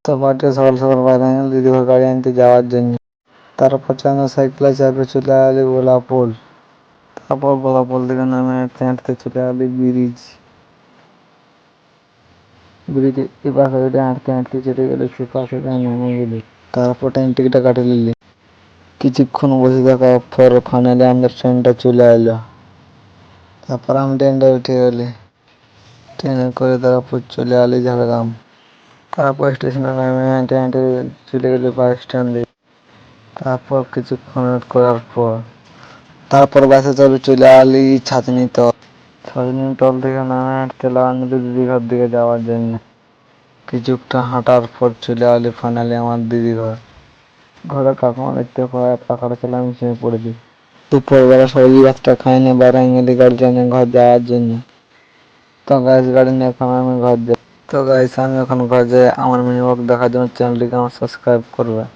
তো বাড়িতে সকাল সকাল বাইরে গেল দিদিঘর গাড়ি আনতে যাওয়ার জন্য। তারপর চাঁদা সাইকেলে চাপে চলে এলি ভোলাপুল। তারপর ভোলাপুল থেকে নামে হাঁটতে হাঁটতে চলে এলি ব্রিজে এপাশে হাঁটতে হাঁটতে চলে গেলে সেপাশে নেমে গেলি। তারপর ট্রেন টিকিটটা কাটে নিলি। কিছুক্ষণ বসে থাকার পর ফাইনালি আমাদের ট্রেনটা চলে এলো। তারপর আমি ট্রেনটা উঠে গেলি। ট্রেনে করে তারপর চলে এলি ঝাড়গ্রাম। তারপর স্টেশনে নেমে হেঁটে হেঁটে চলে গেলি বাস স্ট্যান্ডে। তারপর কিছুক্ষণ করার পর তারপর বাসে চলে এলি ছাতনীতল। ছাতনীতল থেকে নামে হাঁটতে লাগলাম দিদিঘর দিকে যাওয়ার জন্য। কিছুটা হাঁটার পর চলে এলি ফাইনালি আমার দিদিঘর। ঘরে কাকিমা দেখতে পায় পাখাটা চালা আমি শুয়ে পড়েছি। দুপুরবেলা সবজি ভাতটা খাই নিয়ে বেড়াই গেলি গাড়ি নিয়ে ঘর যাওয়ার জন্য। তো গাইস গাড়ি নিয়ে এখন আমি ঘর যাই। তো গাইস আমি এখন ঘর যাই। আমার মিনি ব্লগ দেখার জন্য চ্যানেলটিকে আমার সাবস্ক্রাইব করবে।